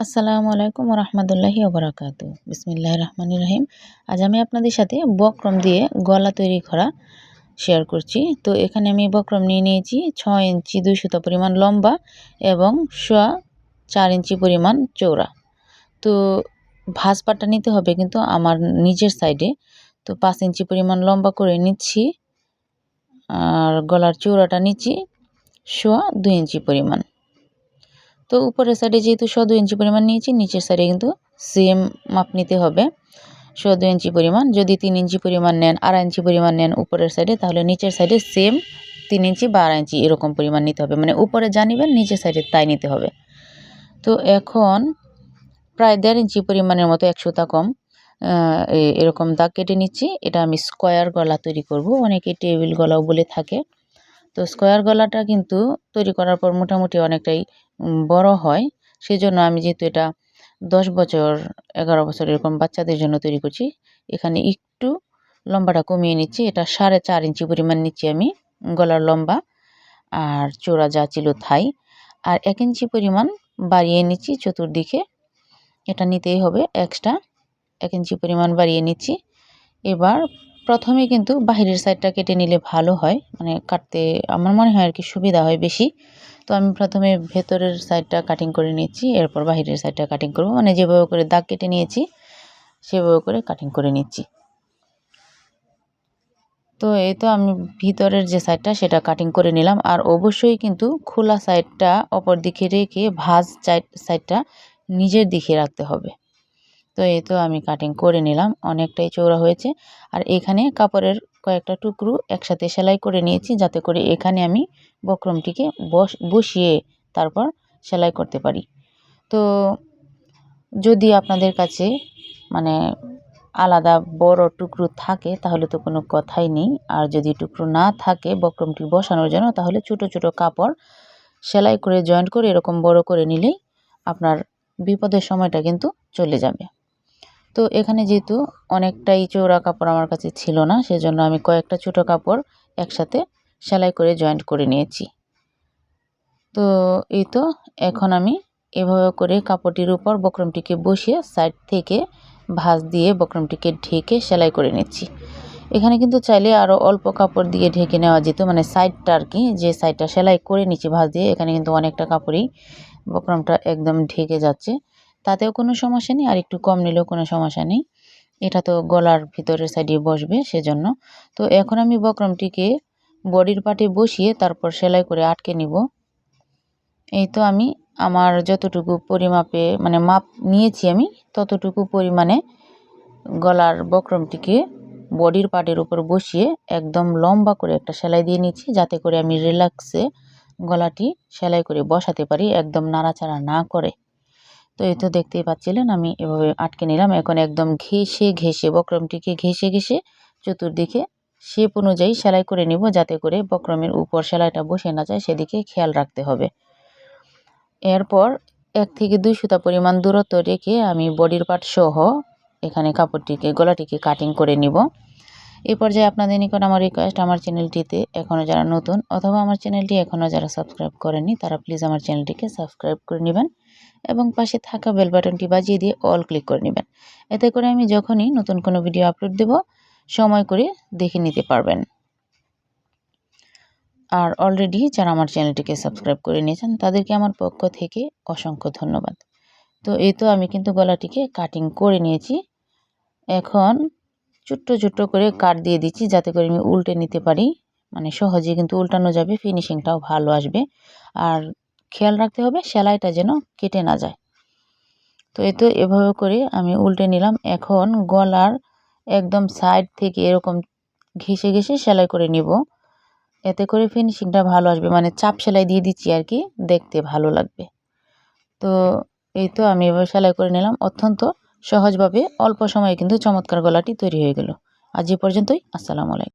আসসালামু আলাইকুম রহমতুল্লাহি ওবরাকাতু। বিসমিল্লাহির রহমানির রহিম। আজ আমি আপনাদের সাথে বক্রম দিয়ে গলা তৈরি করা শেয়ার করছি। তো এখানে আমি বক্রম নিয়ে নিয়েছি 6 ইঞ্চি 2 সুতা পরিমাণ লম্বা এবং 4 ইঞ্চি পরিমাণ চওড়া। তো ভাঁজ পাটটা নিতে হবে কিন্তু আমার নিচের সাইডে। তো 5 ইঞ্চি পরিমাণ লম্বা করে নিচ্ছি, আর গলার চওড়াটা নিচ্ছি 2 ইঞ্চি পরিমাণ। তো উপরের সাইডে যেহেতু 2 ইঞ্চি পরিমাণ নিয়েছি, নিচের সাইডে কিন্তু সেম মাপ নিতে হবে 2 ইঞ্চি পরিমাণ। যদি 3 ইঞ্চি পরিমাণ নেন, 2.5 ইঞ্চি পরিমাণ নেন উপরের সাইডে, তাহলে নিচের সাইডে সেম 3 ইঞ্চি বা 2.5 ইঞ্চি এরকম পরিমাণ নিতে হবে। মানে উপরে যা নেবেন নিচের সাইডে তাই নিতে হবে। তো এখন প্রায় 1.5 ইঞ্চি পরিমাণের মতো 1 সুতা কম এরকম দাগ কেটে নিচ্ছি। এটা আমি স্কোয়ার গলা তৈরি করব, অনেকে টেবিল গলাও বলে থাকে। তো স্কোয়ার গলাটা কিন্তু তৈরি করার পর মোটামুটি অনেকটাই বড় হয়। সেজন্য আমি যেহেতু এটা 10 বছর 11 বছর এরকম বাচ্চাদের জন্য তৈরি করছি, এখানে একটু লম্বাটা কমিয়ে নিচ্ছি। এটা 4.5 ইঞ্চি পরিমাণ নিচ্ছি আমি গলার লম্বা, আর চওড়া যা ছিল তাই। আর 1 ইঞ্চি পরিমাণ বাড়িয়ে নিচ্ছি চতুর্দিকে, এটা নিতেই হবে এক্সট্রা। 1 ইঞ্চি পরিমাণ বাড়িয়ে নিচ্ছি। এবার প্রথমে কিন্তু বাহিরের সাইডটা কেটে নিলে ভালো হয়, মানে কাটতে আমার মনে হয় আর কি সুবিধা হয় বেশি। তো আমি প্রথমে ভেতরের সাইডটা কাটিং করে নিচ্ছি, এরপর বাহিরের সাইডটা কাটিং করব। মানে যেভাবে করে দাগ কেটে নিয়েছি সেভাবে করে কাটিং করে নিচ্ছি। তো এই তো আমি ভিতরের যে সাইডটা সেটা কাটিং করে নিলাম। আর অবশ্যই কিন্তু খোলা সাইডটা অপর দিকে রেখে ভাঁজ সাইডটা নিজের দিকে রাখতে হবে। তো এই তো আমি কাটিং করে নিলাম, অনেকটাই চওড়া হয়েছে। আর এখানে কাপড়ের কয়েকটা টুকরো একসাথে সেলাই করে নিয়েছি, যাতে করে এখানে আমি বক্রমটিকে বসিয়ে তারপর সেলাই করতে পারি। তো যদি আপনাদের কাছে মানে আলাদা বড় টুকরো থাকে তাহলে তো কোনো কথাই নেই। আর যদি টুকরো না থাকে বক্রমটি বসানোর জন্য, তাহলে ছোট ছোট কাপড় সেলাই করে জয়েন্ট করে এরকম বড় করে নিলেই আপনার বিপদের সময়টা কিন্তু চলে যাবে। তো এখানে যেহেতু অনেকটাই চওড়া কাপড় আমার কাছে ছিল না, সেজন্য আমি কয়েকটা ছোট কাপড় একসাথে সেলাই করে জয়েন্ট করে নিয়েছি। তো এই তো এখন আমি এভাবে করে কাপড়টির উপর বক্রমটিকে বসিয়ে সাইড থেকে ভাঁজ দিয়ে বক্রমটিকে ঢেকে সেলাই করে নিচ্ছি। এখানে কিন্তু চাইলে আরও অল্প কাপড় দিয়ে ঢেকে নেওয়া যেত, মানে সাইডটা আর কি, যে সাইডটা সেলাই করে নিচ্ছি ভাঁজ দিয়ে, এখানে কিন্তু অনেকটা কাপড়ই বক্রমটা একদম ঢেকে যাচ্ছে। তাতেও কোনো সমস্যা নেই, আর একটু কম নিলেও কোনো সমস্যা নেই। এটা তো গলার ভিতরের সাইডে বসবে সেজন্য। তো এখন আমি বক্রমটিকে বডির পার্টে বসিয়ে তারপর সেলাই করে আটকে নিব। এই তো আমি আমার যতটুকু পরিমাপে মানে মাপ নিয়েছি আমি ততটুকু পরিমাণে গলার বক্রমটিকে বডির পার্টের উপর বসিয়ে একদম লম্বা করে একটা সেলাই দিয়ে নিচ্ছি, যাতে করে আমি রিল্যাক্সে গলাটি সেলাই করে বসাতে পারি, একদম নাড়াচাড়া না করে। তো এই তো দেখতেই পাচ্ছিলেন আমি এভাবে আটকে নিলাম। এখন একদম ঘেঁষে ঘেঁষে বক্রমটিকে ঘেঁষে ঘেঁষে চতুর্দিকে শেপ অনুযায়ী সেলাই করে নিব, যাতে করে বক্রমের উপর সেলাইটা বসে না যায়, সেদিকে খেয়াল রাখতে হবে। এরপর 1 থেকে 2 সুতা পরিমাণ দূরত্ব রেখে আমি বডির পার্ট সহ এখানে কাপড়টিকে গলাটিকে কাটিং করে নিব। এই পর্যায়ে আপনাদের নিকট আমার রিকোয়েস্ট, আমার চ্যানেলটিতে এখনও যারা নতুন অথবা আমার চ্যানেলটি এখনও যারা সাবস্ক্রাইব করেননি তারা প্লিজ আমার চ্যানেলটিকে সাবস্ক্রাইব করে নেবেন এবং পাশে থাকা বেল বাটনটি বাজিয়ে দিয়ে অল ক্লিক করে নেবেন। এতে করে আমি যখনই নতুন কোনো ভিডিও আপলোড দেব সময় করে দেখে নিতে পারবেন। আর অলরেডি যারা আমার চ্যানেলটিকে সাবস্ক্রাইব করে নিয়েছেন তাদেরকে আমার পক্ষ থেকে অসংখ্য ধন্যবাদ। তো এই তো আমি কিন্তু গলাটিকে কাটিং করে নিয়েছি। এখন ছোট্ট ছোট্ট করে কাট দিয়ে দিচ্ছি, যাতে করে আমি উল্টে নিতে পারি, মানে সহজে কিন্তু উল্টানো যাবে, ফিনিশিংটাও ভালো আসবে। আর খেয়াল রাখতে হবে সেলাইটা যেন কেটে না যায়। তো এই তো এভাবে করে আমি উল্টে নিলাম। এখন গলার একদম সাইড থেকে এরকম ঘেঁষে ঘেঁষে সেলাই করে নিব, এতে করে ফিনিশিংটা ভালো আসবে, মানে চাপ সেলাই দিয়ে দিচ্ছি আর কি, দেখতে ভালো লাগবে। তো এই তো আমি এভাবে সেলাই করে নিলাম। অত্যন্ত সহজভাবে অল্প সময়ে কিন্তু চমৎকার গলাটি তৈরি হয়ে গেল। আজ এ পর্যন্তই। আসসালামু আলাইকুম।